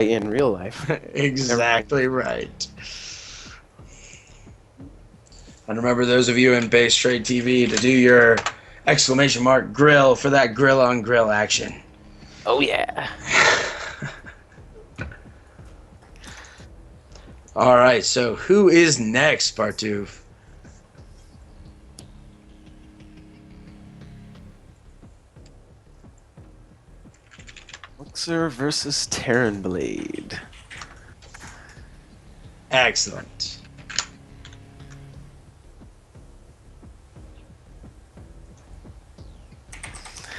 in real life. Exactly right. And remember, those of you in Base Trade TV, to do your exclamation mark grill for that grill on grill action. Oh yeah. All right, so who is next, Bartoof? Muukzor versus Terranblade. Excellent.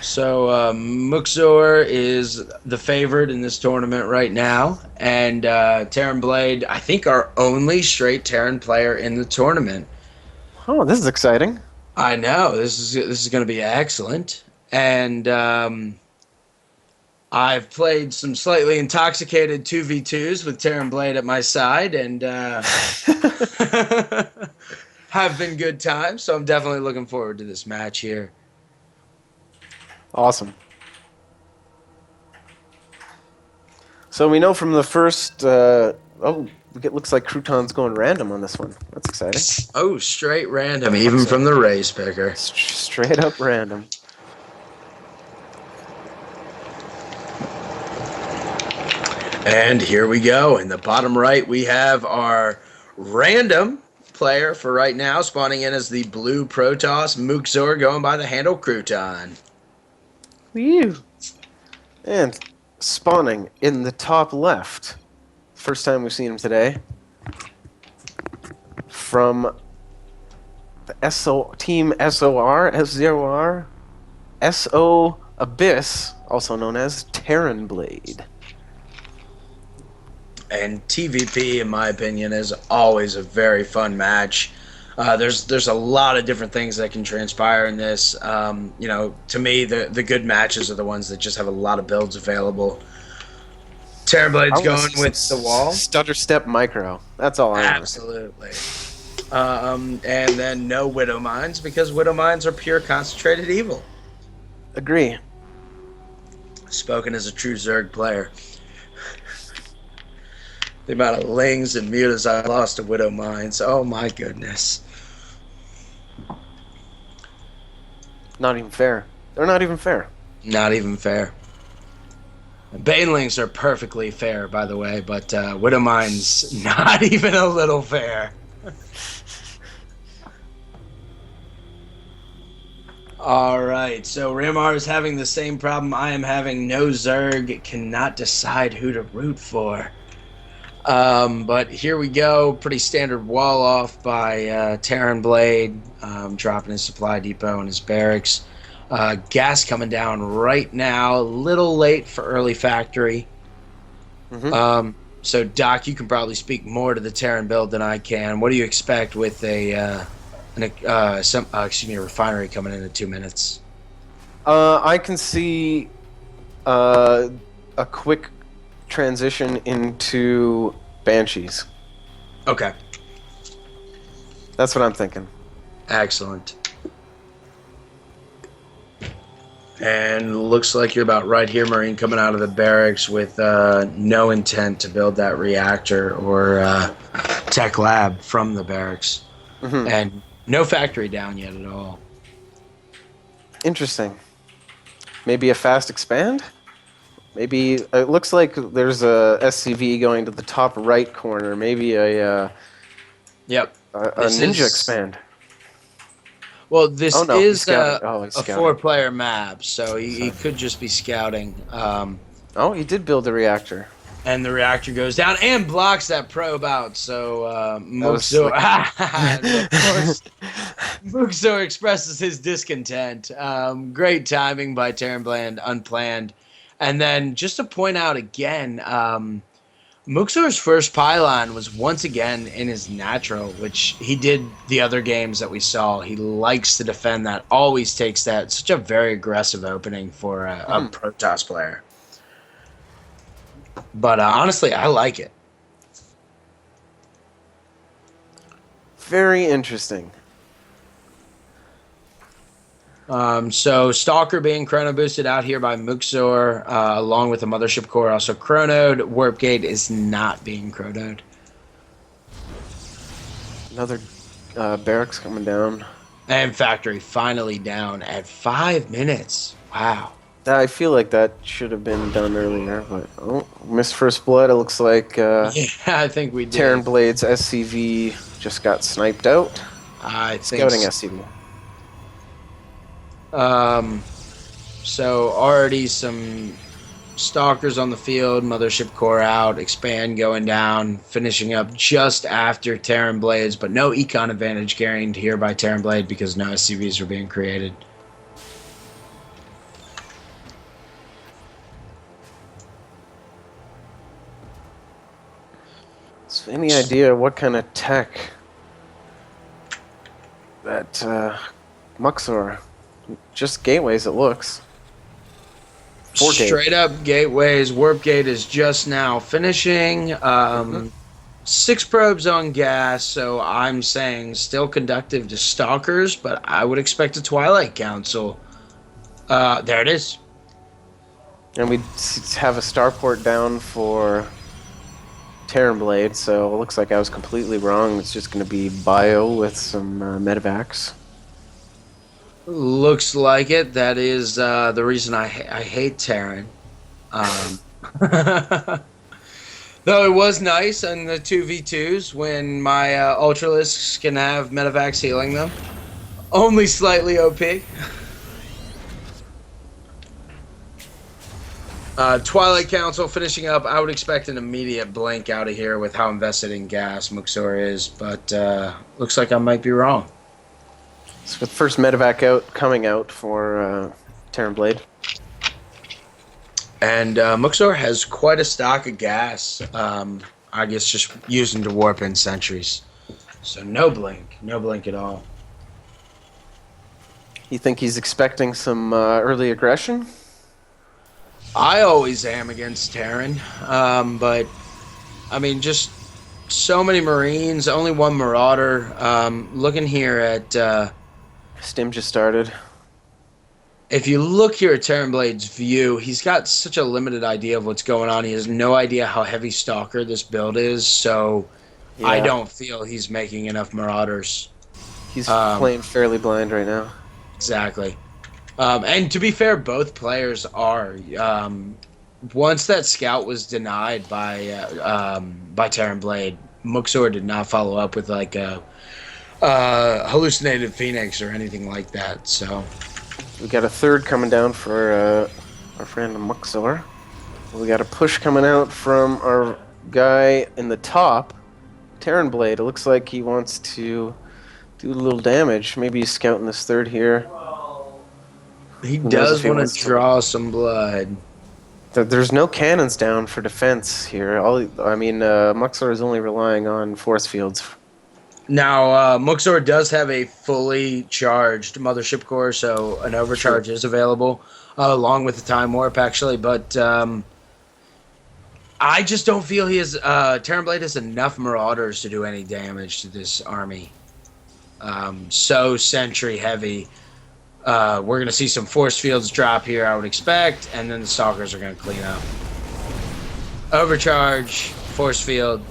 So Muukzor is the favorite in this tournament right now, and Terranblade, I think, our only straight Terran player in the tournament. Oh, this is exciting. I know this is going to be excellent, and I've played some slightly intoxicated 2v2s with Terranblade at my side, and have been good times. So I'm definitely looking forward to this match here. Awesome. So we know from the first. It looks like Crouton's going random on this one. That's exciting. Oh, straight random, even from the race picker. Straight up random. And here we go. In the bottom right, we have our random player for right now, spawning in as the blue Protoss, Muukzor, going by the handle Crouton. Whew. And spawning in the top left. First time we've seen him today. From the Team SOR, SZOR, SO Abyss, also known as Terranblade. And TVP, in my opinion, is always a very fun match. There's a lot of different things that can transpire in this. To me, the good matches are the ones that just have a lot of builds available. Terranblade's going with the wall. Stutter step micro. That's all I know. Absolutely. And then no Widow Mines, because Widow Mines are pure concentrated evil. Agree. Spoken as a true Zerg player. The amount of lings and mutas I lost to Widow Mines. Oh my goodness. Not even fair. They're not even fair. Not even fair. Banelings are perfectly fair, by the way, but Widow Mines, not even a little fair. All right, so Ramar is having the same problem I am having. No Zerg, cannot decide who to root for. But here we go. Pretty standard wall off by Terranblade, dropping his supply depot and his barracks. Gas coming down right now. A little late for early factory. Mm-hmm. So Doc, you can probably speak more to the Terran build than I can. What do you expect with a refinery coming in 2 minutes? I can see a quick transition into Banshees. Okay. That's what I'm thinking. Excellent. And looks like you're about right here, Marine, coming out of the barracks with no intent to build that reactor or tech lab from the barracks. Mm-hmm. And no factory down yet at all. Interesting. Maybe a fast expand? Maybe it looks like there's a SCV going to the top right corner. Maybe a ninja expand. Well, this is a scouting. 4-player map, so he could just be scouting. He did build a reactor. And the reactor goes down and blocks that probe out. So Muukzor, of course, Muukzor expresses his discontent. Great timing by Terranblade, unplanned. And then just to point out again, Muukzor's first pylon was once again in his natural, which he did the other games that we saw. He likes to defend that, always takes that. Such a very aggressive opening for a Protoss player. But honestly, I like it. Very interesting. So Stalker being chrono boosted out here by Muukzor, along with the Mothership Core also chronoed. Warp Gate is not being chronoed. Another barracks coming down. And Factory finally down at 5 minutes. Wow. I feel like that should have been done earlier, but missed first blood. It looks like Yeah, I think we did. Terranblade's SCV just got sniped out. I think Scouting SCV. So already some Stalkers on the field, Mothership Core out, Expand going down, finishing up just after Terranblades, but no econ advantage gained here by Terranblade because no SCVs are being created. So any idea what kind of tech that Muukzor? Just gateways, it looks. Straight up gateways. Warp Gate is just now finishing. 6 probes on gas, so I'm saying still conductive to Stalkers, but I would expect a Twilight Council. There it is. And we have a starport down for Terranblade, so it looks like I was completely wrong. It's just going to be bio with some medevacs. Looks like it. That is the reason I hate Terran. Though it was nice in the 2v2s when my Ultralisks can have medevacs healing them. Only slightly OP. Twilight Council finishing up. I would expect an immediate blink out of here with how invested in gas Muukzor is, but looks like I might be wrong. So the first medevac coming out for Terranblade. And Muukzor has quite a stock of gas. I guess just using to warp in sentries. So no blink at all. You think he's expecting some early aggression? I always am against Terran, but I mean, just so many Marines, only one Marauder. Looking here at Stim just started. if you look here at Terranblade's view, he's got such a limited idea of what's going on. He has no idea how heavy Stalker this build is, so yeah. I don't feel he's making enough Marauders. He's playing fairly blind right now. Exactly. And to be fair, both players are. Once that scout was denied by Terranblade, Muukzor did not follow up with like a hallucinated Phoenix or anything like that. So we got a third coming down for our friend Muukzor. We got a push coming out from our guy in the top, Terranblade. It looks like he wants to do a little damage. Maybe he's scouting this third here. He does want to draw some blood. There's no cannons down for defense here. Muukzor is only relying on force fields. Now, Muukzor does have a fully charged Mothership Core, so an overcharge is available, along with the Time Warp, actually. But I just don't feel he has... Terranblade has enough Marauders to do any damage to this army. So sentry heavy. We're going to see some force fields drop here, I would expect, and then the Stalkers are going to clean up. Overcharge, force field,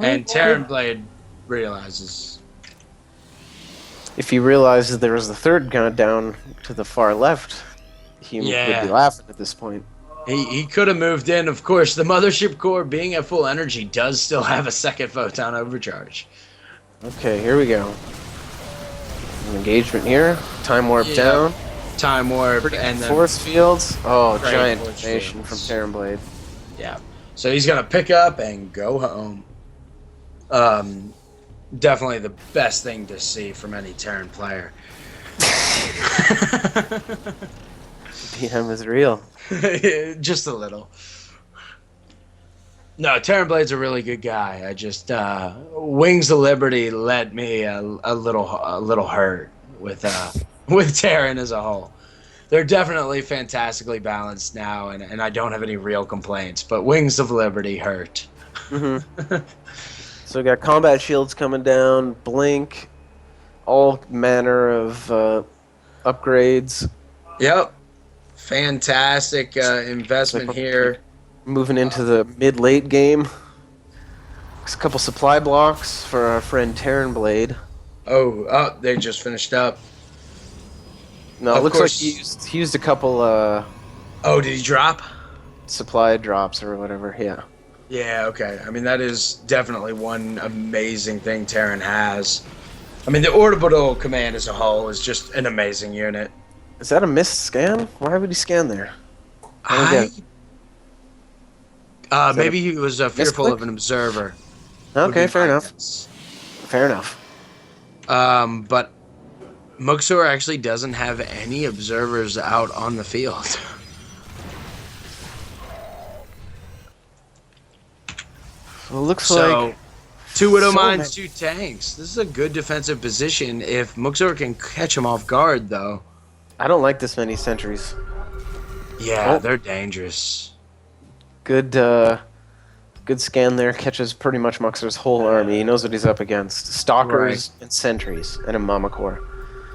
and Terranblade realizes. If he realizes there was the third gun down to the far left, he would be laughing at this point. He could have moved in. Of course, the Mothership Core, being at full energy, does still have a second photon overcharge. Okay, here we go. Engagement here. Time warp down. Time warp and then force fields. Oh, giant detonation from Terranblade. Yeah. So he's gonna pick up and go home. Definitely the best thing to see from any Terran player. PM is real. Just a little. No, Terranblade's a really good guy. I just Wings of Liberty let me a little hurt with Terran as a whole. They're definitely fantastically balanced now, and I don't have any real complaints. But Wings of Liberty hurt. Mm-hmm. So we got combat shields coming down, blink, all manner of upgrades. Yep. Fantastic investment here. Moving into the mid-late game. A couple supply blocks for our friend Terranblade. Oh, they just finished up. No, it Of looks like course. he used a couple Oh, did he drop? supply drops or whatever. Yeah. Yeah, okay. I mean, that is definitely one amazing thing Terran has. I mean, the orbital command as a whole is just an amazing unit. Is that a missed scan? Why would he scan there? I don't get it. Maybe he was fearful misclick? of an observer. Okay, Would be fair my enough. guess. Fair enough. But Muukzor actually doesn't have any observers out on the field. Well, it looks So, like 2 Widow so Mines, many- 2 tanks. This is a good defensive position if Muukzor can catch him off guard, though. I don't like this many sentries. Yeah, Oh. they're dangerous. Good scan there. Catches pretty much Muxer's whole army. He knows what he's up against. Stalkers and sentries and a Mama Core.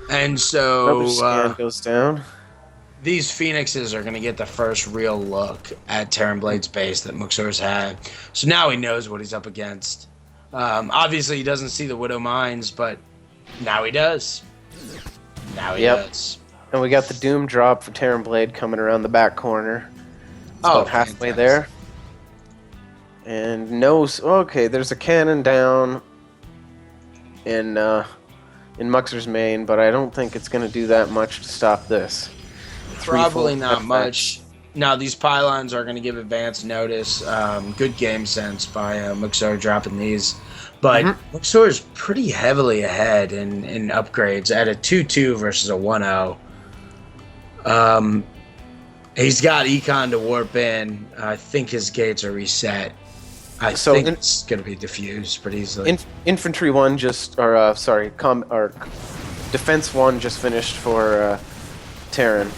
And so Another scan goes down. these Phoenixes are going to get the first real look at Terranblade's base that Muukzor's had. So now he knows what he's up against. Obviously, he doesn't see the Widow Mines, but now he does. Now he does. And we got the Doom drop for Terranblade coming around the back corner. It's about halfway fantastic. there. And no... Okay, there's a cannon down in Muxer's main, but I don't think it's going to do that much to stop this. Probably not Three-fold much. Now, these pylons are going to give advance notice. Good game sense by Muukzor dropping these. But Muukzor is pretty heavily ahead in upgrades at a 2-2 versus a 1-0. He's got Econ to warp in. I think his gates are reset. I think it's going to be diffused pretty easily. Infantry 1 just... Or, sorry, Defense 1 just finished for Terran.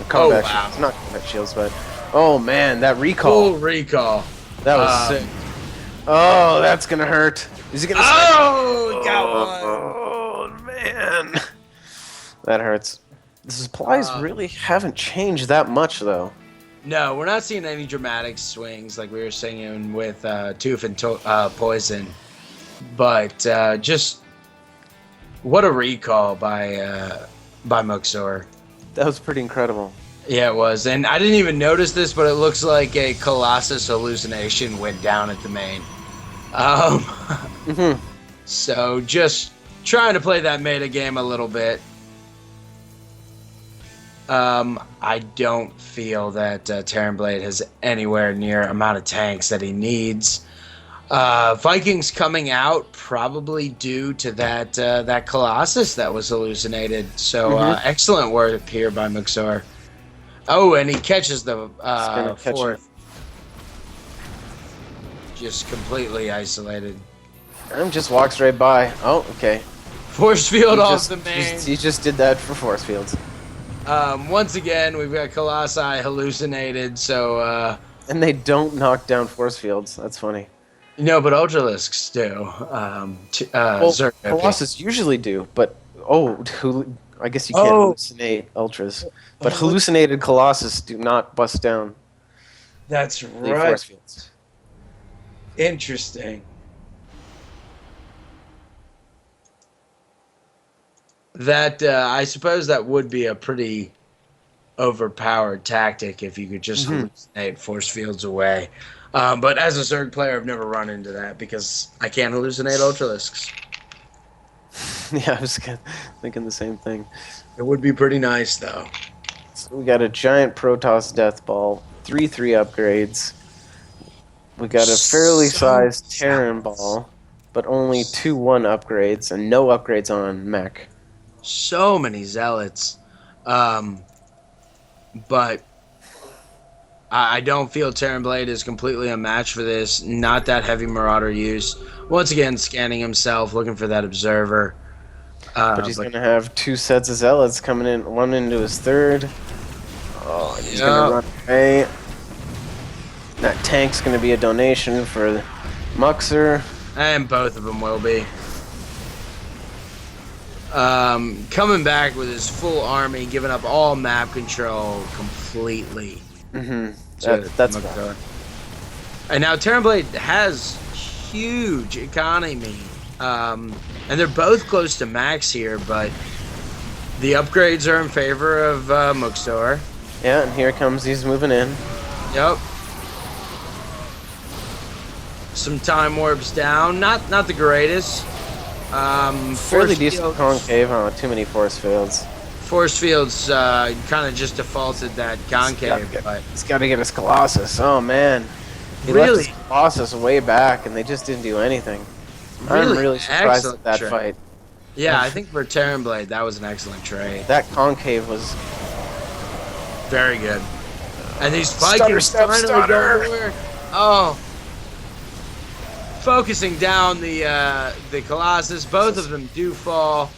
Combat shields. Not combat shields, but... Oh, man, that recall. Full recall. That was sick. Oh, that's gonna hurt. Is he gonna... Oh, got one. Oh, man. That hurts. The supplies really haven't changed that much, though. No, we're not seeing any dramatic swings like we were seeing with Tooth and Poison. But just... What a recall by Muukzor. That was pretty incredible. Yeah, it was. And I didn't even notice this, but it looks like a Colossus hallucination went down at the main. So just trying to play that meta game a little bit. I don't feel that Terranblade has anywhere near amount of tanks that he needs. Vikings coming out probably due to that Colossus that was hallucinated. So excellent work here by Muukzor. Oh, and he catches the fourth. Just completely isolated. Just walks right by. Oh, okay. Force field off the main. He just did that for force fields. Once again, we've got Colossi hallucinated, so... and they don't knock down force fields. That's funny. No, but Ultralisks do. Well, Colossus usually do, but... I guess you can't hallucinate Ultras. But hallucinated Colossus do not bust down. That's the right. force fields. Interesting. That I suppose that would be a pretty overpowered tactic if you could just hallucinate force fields away. But as a Zerg player, I've never run into that because I can't hallucinate Ultralisks. Yeah, I was thinking the same thing. It would be pretty nice, though. So we got a giant Protoss Death Ball, 3/3 upgrades. We got a fairly sized Terran Ball, but only 2/1 upgrades and no upgrades on mech. So many zealots. But I don't feel Terranblade is completely a match for this. Not that heavy Marauder use. Once again, scanning himself, looking for that observer. But he's going to have 2 sets of zealots coming in, one into his third. Oh, and he's going to run away. That tank's going to be a donation for Muukzor. And both of them will be. coming back with his full army, giving up all map control completely. Mm-hmm. To That's Muukzor. And now Terranblade has huge economy, and they're both close to max here, but the upgrades are in favor of Muukzor. Yeah, and here comes, he's moving in. Yep. Some time warps down, not the greatest. Fairly decent concave, too many force fields. Force fields kind of just defaulted that concave, but he's got to get his Colossus. Oh man, he really left his Colossus way back, and they just didn't do anything. I'm really surprised at that fight. Yeah, I think for Terranblade, that was an excellent trade. That concave was very good, and these Vikings finally go to work. Oh, focusing down the Colossus. Both of them do fall.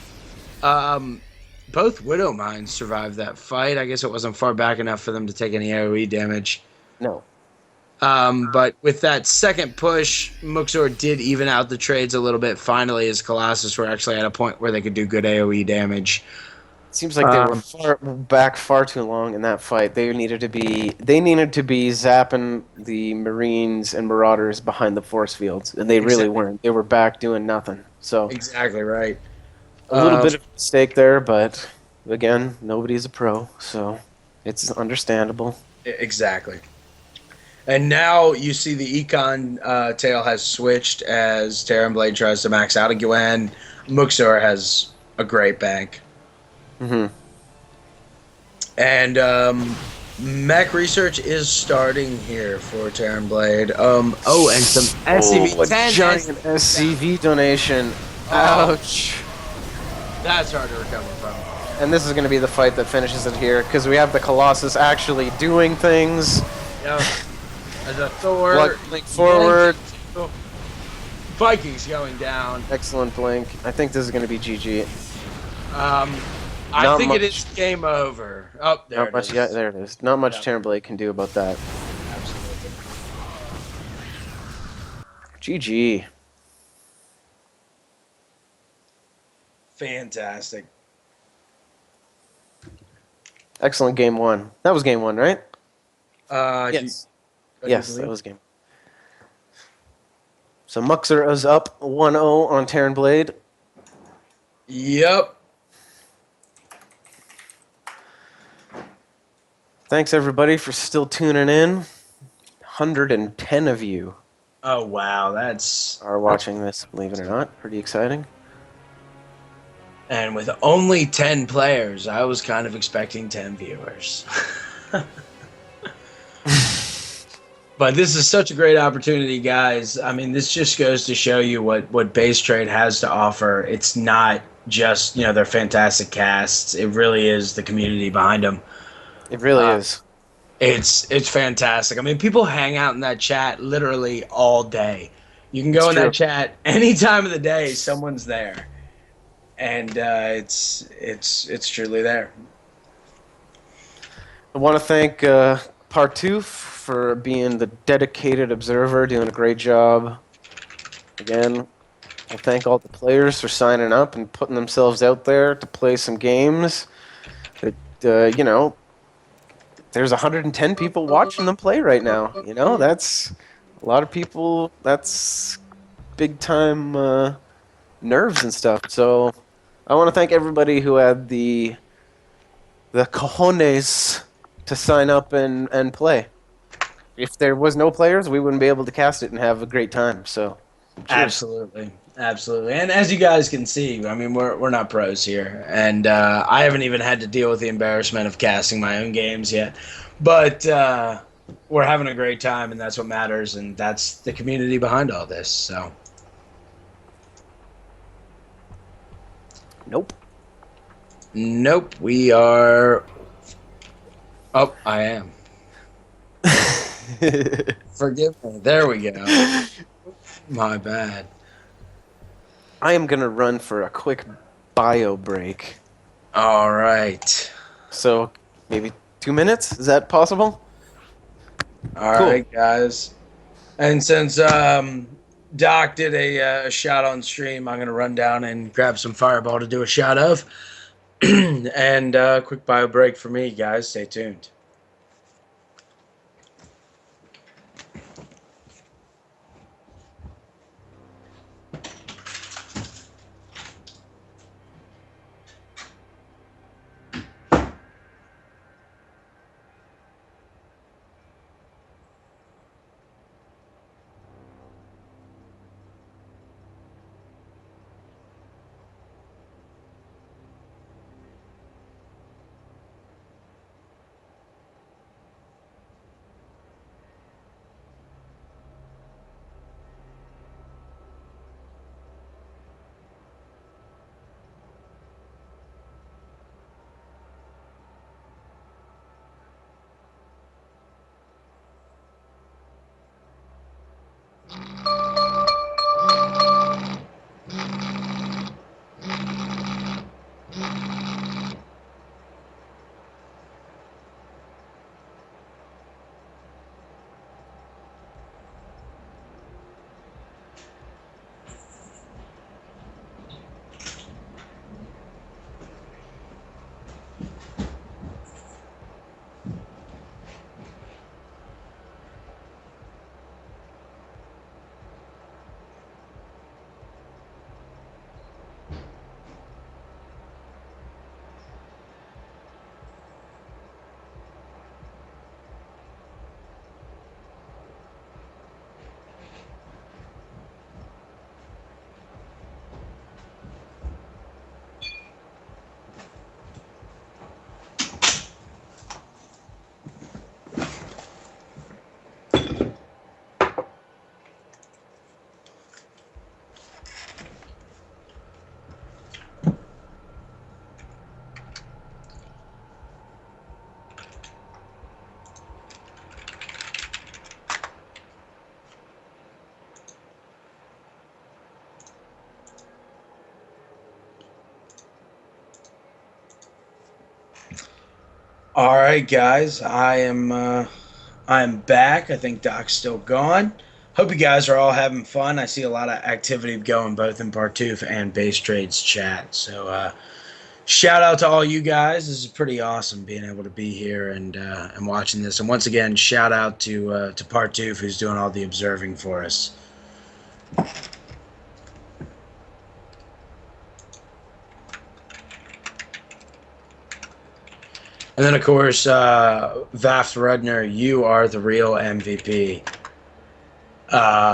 Both Widow Mines survived that fight. I guess it wasn't far back enough for them to take any AoE damage. No. But with that second push, Muukzor did even out the trades a little bit. Finally, his Colossus were actually at a point where they could do good AoE damage. It seems like they were far too long in that fight. They needed to be zapping the Marines and Marauders behind the force fields, and they really weren't. They were back doing nothing. So exactly right. A little bit of a mistake there, but again, nobody's a pro, so it's understandable. Exactly. And now you see the econ tail has switched as Terranblade tries to max out again. Muukzor has a great bank. Mm-hmm. And mech research is starting here for Terranblade. And some SCV-10. A giant SCV donation. Ouch. That's hard to recover from. And this is going to be the fight that finishes it here, because we have the Colossus actually doing things. Yep. As a Thor. Blink forward. Vikings going down. Excellent blink. I think this is going to be GG. I think it is game over. Oh, there it is. Yeah, there it is. Not much Terranblade can do about that. Absolutely. GG. Fantastic. Excellent game one. That was game one, right? Yes. Yes, that was game. So Muukzor is up 1-0 on Terranblade. Yep. Thanks everybody for still tuning in. 110 of you. Oh wow, are watching this, believe it or not. Pretty exciting. And with only 10 players, I was kind of expecting 10 viewers. But this is such a great opportunity, guys. I mean, this just goes to show you what Base Trade has to offer. It's not just, their fantastic casts. It really is the community behind them. It really is. It's fantastic. I mean, people hang out in that chat literally all day. You can go in that chat any time of the day. Someone's there. And it's truly there. I want to thank Part 2 for being the dedicated observer, doing a great job. Again, I thank all the players for signing up and putting themselves out there to play some games. There's 110 people watching them play right now. That's a lot of people. That's big time nerves and stuff. So I want to thank everybody who had the cojones to sign up and play. If there was no players, we wouldn't be able to cast it and have a great time. So, cheers. Absolutely. And as you guys can see, I mean, we're not pros here, and I haven't even had to deal with the embarrassment of casting my own games yet. But we're having a great time, and that's what matters, and that's the community behind all this. So. Nope. We are. Oh, I am. Forgive me. There we go. My bad. I am going to run for a quick bio break. All right. So, maybe 2 minutes? Is that possible? All right, guys. And since Doc did a shot on stream. I'm going to run down and grab some Fireball to do a shot of. And quick bio break for me, guys. Stay tuned. All right, guys. I am back. I think Doc's still gone. Hope you guys are all having fun. I see a lot of activity going both in Partoof and Base Trade's chat. So shout out to all you guys. This is pretty awesome being able to be here and watching this. And once again, shout out to Partoof, who's doing all the observing for us. And then, of course, Vaft Rudner, you are the real MVP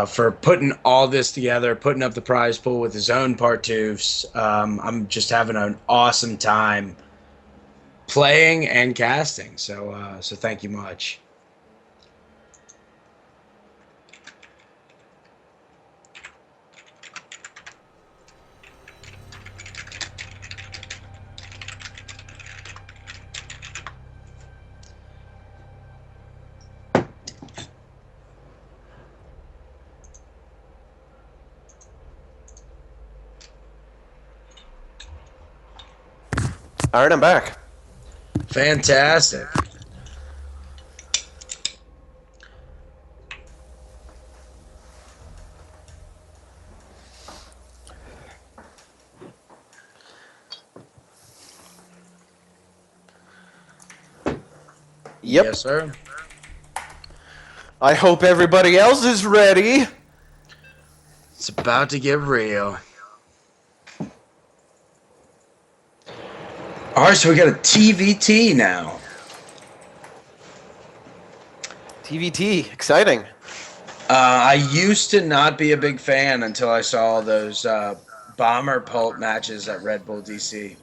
for putting all this together, putting up the prize pool with his own Partoofs. I'm just having an awesome time playing and casting. So thank you much. All right, I'm back. Fantastic. Yep. Yes, sir. I hope everybody else is ready. It's about to get real. All right, so we got a TVT now. TVT, exciting. I used to not be a big fan until I saw those Bomber Pulp matches at Red Bull DC.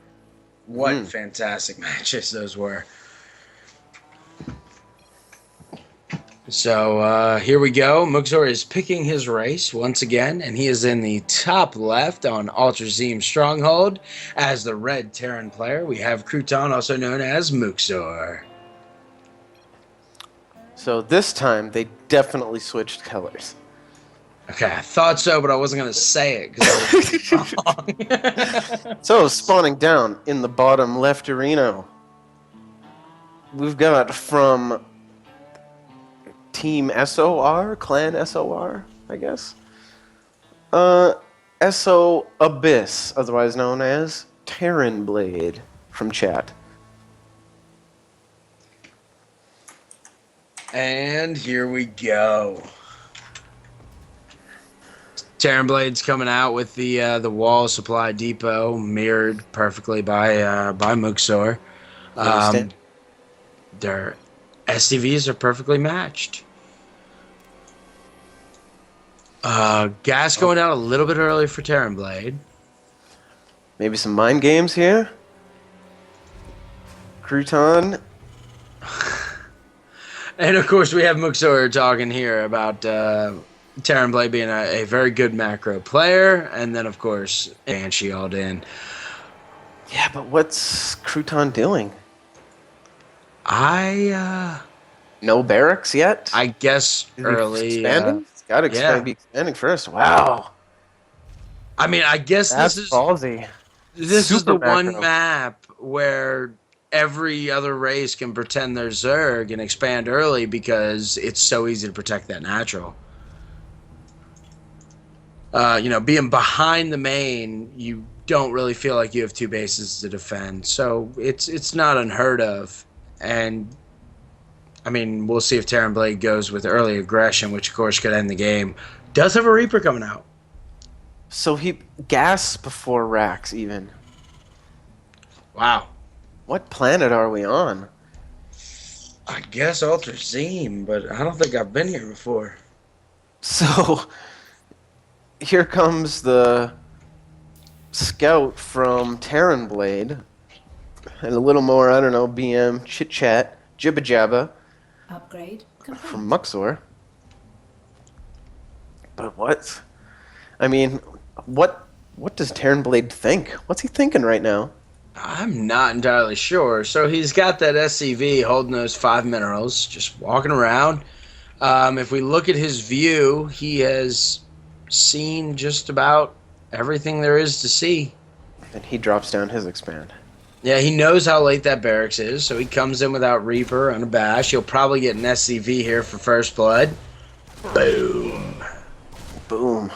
What fantastic matches those were. So here we go. Muukzor is picking his race once again, and he is in the top left on Ultrazeme Stronghold. As the red Terran player, we have Crouton, also known as Muukzor. So this time, they definitely switched colors. Okay, I thought so, but I wasn't going to say it because I was wrong. So, spawning down in the bottom left arena, we've got from Team SOR, Clan SOR, I guess. Uh, SO Abyss, otherwise known as Terranblade, from chat. And here we go. Terranblade's coming out with the wall supply depot mirrored perfectly by Muukzor. Understand? Their SCVs are perfectly matched. Gas going out a little bit early for Terranblade. Maybe some mind games here. Crouton. And of course, we have Muukzor talking here about Terranblade being a very good macro player, and then of course Banshee all in. Yeah, but what's Crouton doing? No barracks yet? I guess Is he early. expanding? He's got to Yeah. be expanding first. Wow. I mean, I guess That's this is ballsy. this is Super the one macro. map where every other race can pretend they're Zerg and expand early because it's so easy to protect that natural. Being behind the main, you don't really feel like you have two bases to defend, so it's not unheard of. And I mean, we'll see if Terranblade goes with early aggression, which of course could end the game. Does have a Reaper coming out. So he gas before racks even. Wow. What planet are we on? I guess Ultrazine, but I don't think I've been here before. So here comes the scout from Terranblade. And a little more, I don't know, BM, chit chat, jibba jabba Upgrade complete. from Muukzor. But what? I mean, what does Terranblade think? What's he thinking right now? I'm not entirely sure. So he's got that SCV holding those 5 minerals, just walking around. If we look at his view, he has seen just about everything there is to see. And he drops down his expand. Yeah, he knows how late that barracks is, so he comes in without Reaper unabashed. He'll probably get an SCV here for first blood. Boom. Boom.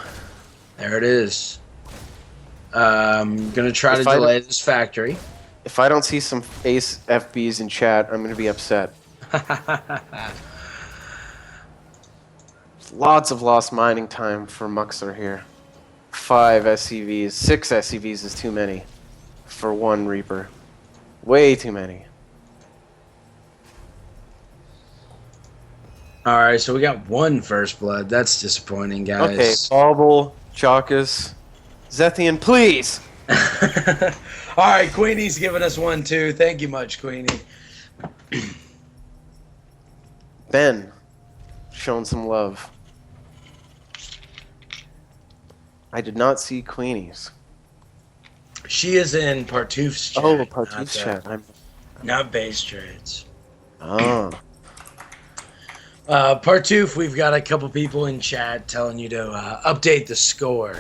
There it is. Gonna try to delay this factory. If I don't see some ace FBs in chat, I'm gonna be upset. Lots of lost mining time for Muukzor here. 5 SCVs, 6 SCVs is too many for one Reaper. Way too many. All right, so we got one first blood. That's disappointing, guys. Okay, Bauble, Chalkus, Zethian, please! All right, Queenie's giving us 1, 2. Thank you much, Queenie. Ben, showing some love. I did not see Queenies. She is in Partoof's chat. Oh, Partoof's chat. Not base trades. Oh. Partoof, we've got a couple people in chat telling you to update the score.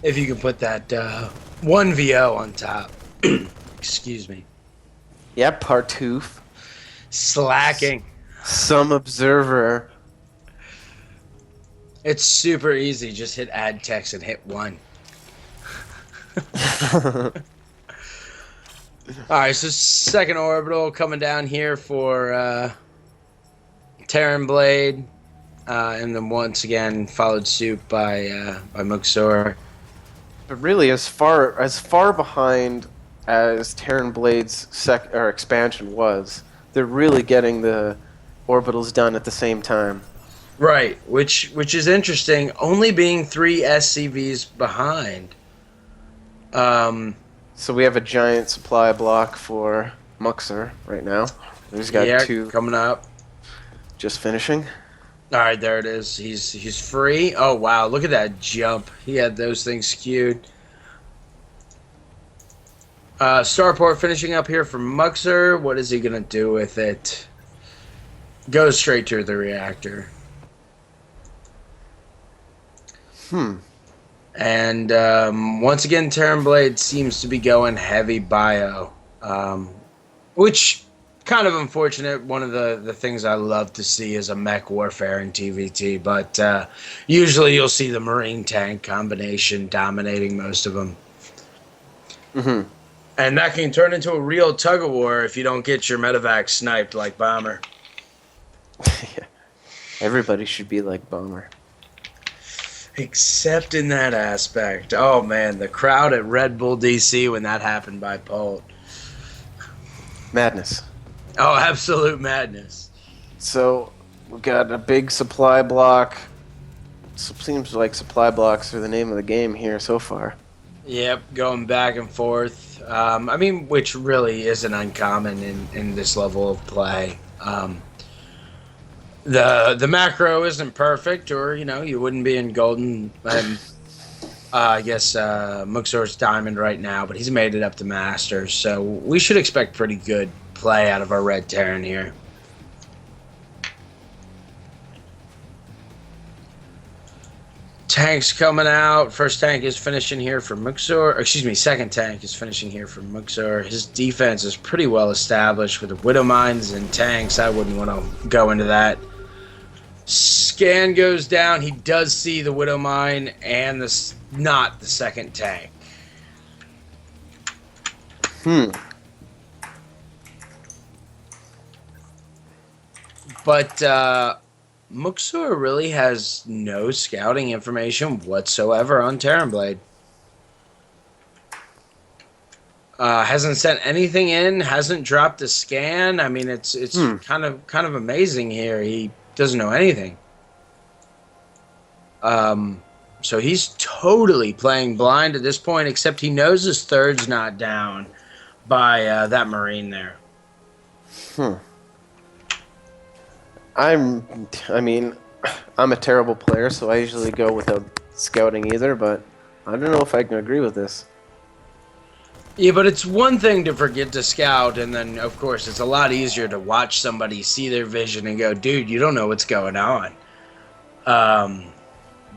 If you can put that 1 VO on top. Excuse me. Yep, Partoof. Slacking. Some observer. It's super easy. Just hit add text and hit 1. Alright, so second orbital coming down here for Terranblade. And then once again followed suit by Muukzor. But really, as far behind as Terranblade's expansion was, they're really getting the orbitals done at the same time. Right, which is interesting. Only being 3 SCVs behind. So we have a giant supply block for Muukzor right now. He's got 2 coming up. just finishing. All right, there it is. He's free. Oh wow, look at that jump. He had those things skewed. Starport finishing up here for Muukzor. What is he gonna do with it? Goes straight to the reactor. And once again, Terranblade seems to be going heavy bio, which kind of unfortunate. One of the things I love to see is a mech warfare in TVT, but usually you'll see the Marine tank combination dominating most of them. Mm-hmm. And that can turn into a real tug of war if you don't get your medevac sniped like Bomber. Yeah. Everybody should be like Bomber. Except in that aspect. Oh man, the crowd at Red Bull DC when that happened by Polt. Madness. Oh, absolute madness. So, we got a big supply block. Seems like supply blocks are the name of the game here so far. Yep, going back and forth. I mean, which really isn't uncommon in this level of play. The macro isn't perfect, or you wouldn't be in golden. I guess Muukzor's diamond right now, but he's made it up to masters, so we should expect pretty good play out of our red Terran here. Tanks coming out. First tank is finishing here for Muukzor. Excuse me, second tank is finishing here for Muukzor. His defense is pretty well established with the Widow Mines and tanks. I wouldn't want to go into that. Scan goes down. He does see the Widow Mine and not the second tank. But Muukzor really has no scouting information whatsoever on Terranblade. Hasn't sent anything in. Hasn't dropped a scan. I mean, it's kind of amazing here. He doesn't know anything. So he's totally playing blind at this point, except he knows his third's not down by that Marine there. I'm a terrible player, so I usually go without scouting either, but I don't know if I can agree with this. Yeah, but it's one thing to forget to scout, and then, of course, it's a lot easier to watch somebody see their vision and go, dude, you don't know what's going on.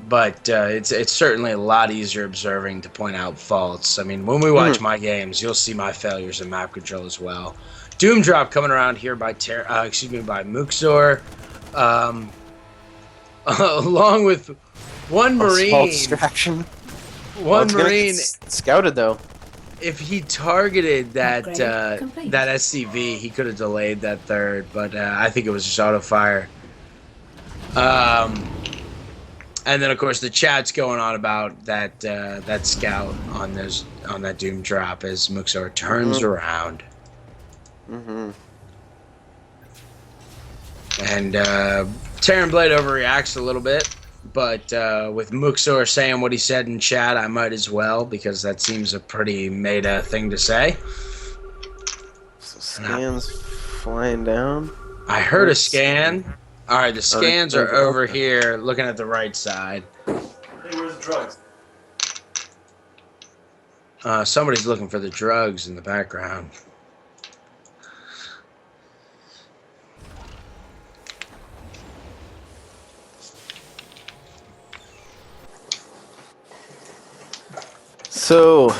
But it's certainly a lot easier observing to point out faults. I mean, when we watch my games, you'll see my failures in map control as well. Doom drop coming around here by Muukzor, along with one Marine. Small distraction. One Marine scouted though. If he targeted that Complete. that SCV, he could have delayed that third, but I think it was just auto fire. And then of course the chat's going on about that scout on that Doom drop as Muukzor turns around. And Terranblade overreacts a little bit, but with Muukzor saying what he said in chat, I might as well, because that seems a pretty meta thing to say. So scans flying down. I heard a scan. All right, the scans are over here, looking at the right side. Hey, where's the drugs? Somebody's looking for the drugs in the background. So,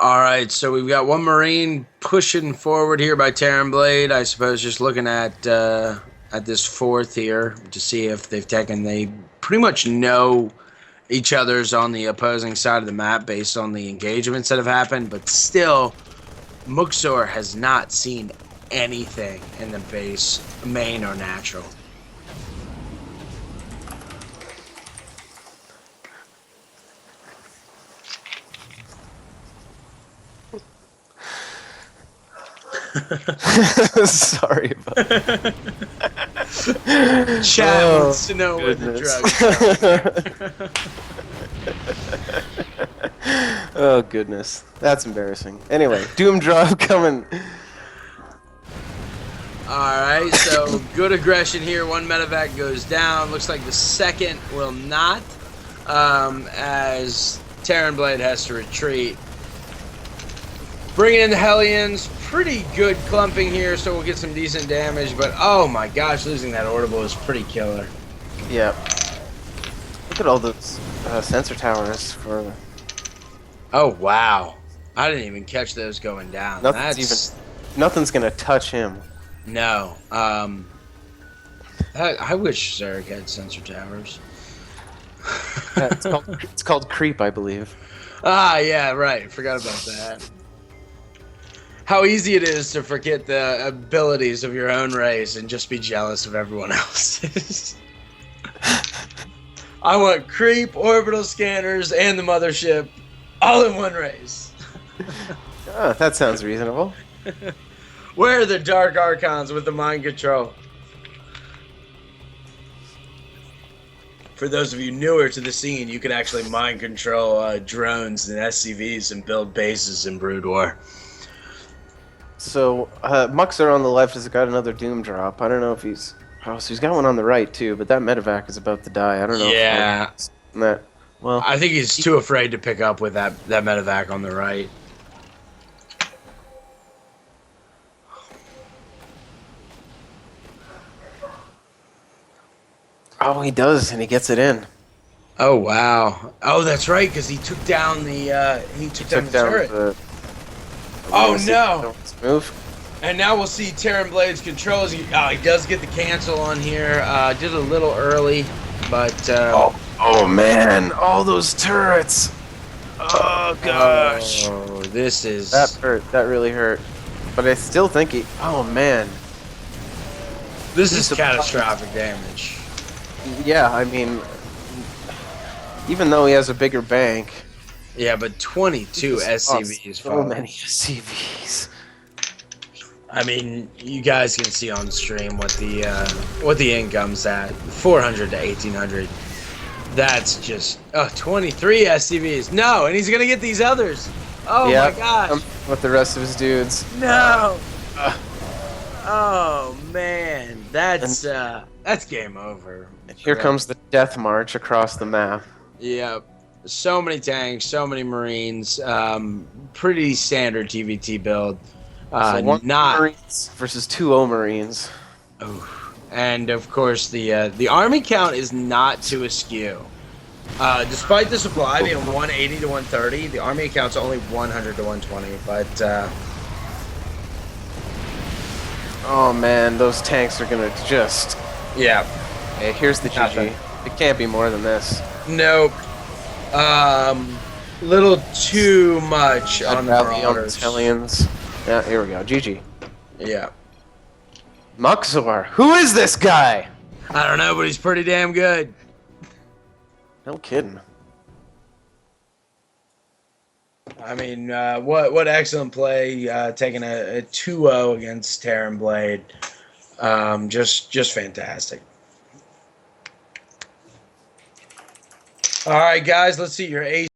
all right, so we've got one Marine pushing forward here by Terranblade. I suppose just looking at this fourth here to see if they've taken. They pretty much know each other's on the opposing side of the map based on the engagements that have happened, but still, Muukzor has not seen anything in the base, main or natural. sorry about that. Chat wants to know where the drugs are. Oh goodness, that's embarrassing. Anyway, Doom drop coming. Alright, so good aggression here. One medevac goes down. Looks like the second will not, as Terranblade has to retreat. Bringing in the Hellions. Pretty good clumping here, so we'll get some decent damage, but oh my gosh, losing that orbital is pretty killer. Yeah. Look at all those sensor towers for... Oh wow. I didn't even catch those going down. Nothing's gonna touch him. No. I wish Zerg had sensor towers. Yeah, it's called creep, I believe. Ah, yeah, right. Forgot about that. How easy it is to forget the abilities of your own race and just be jealous of everyone else's. I want creep, orbital scanners, and the mothership all in one race. Oh, that sounds reasonable. Where are the Dark Archons with the mind control? For those of you newer to the scene, you can actually mind control drones and SCVs and build bases in Brood War. So, Muukzor on the left has got another Doom drop. I don't know if he's... Oh, so he's got one on the right, too, but that medevac is about to die. I don't know Yeah. Well, I think he's too afraid to pick up with that medevac on the right. oh, he does, and he gets it in. Oh, wow. Oh, that's right, because he took down the, Took down turret. Oh, no. Move. And now we'll see Terranblade's controls. He does get the cancel on here. Did a little early, but... Oh, man. All those turrets. Oh, gosh. Oh, this is... That hurt. That really hurt. But I still think he... Oh, man. This is catastrophic damage. Yeah, I mean... Even though he has a bigger bank... Yeah, but 22 SCVs. So many SCVs. I mean, you guys can see on stream what the income's at. 400 to 1800. That's just 23 SCVs. No, and he's gonna get these others. Oh my gosh. With the rest of his dudes. No. Oh man, that's game over. And here comes the death march across the map. Yep. So many tanks, so many Marines. Pretty standard TVT build. So one Marines versus 2 O Marines. Oh, and of course the army count is not too askew. Despite the supply being 180 to 130, the army count's only 100 to 120. But oh man, those tanks are gonna just... yeah. Hey, here's the GG. It can't be more than this. Nope. Little too much on the Marauders. Italians. Yeah, here we go. GG. Yeah. Muukzor. Who is this guy? I don't know, but he's pretty damn good. No kidding. I mean, what excellent play, taking a 2-0 against Terranblade. Just fantastic. All right, guys, let's see your ace.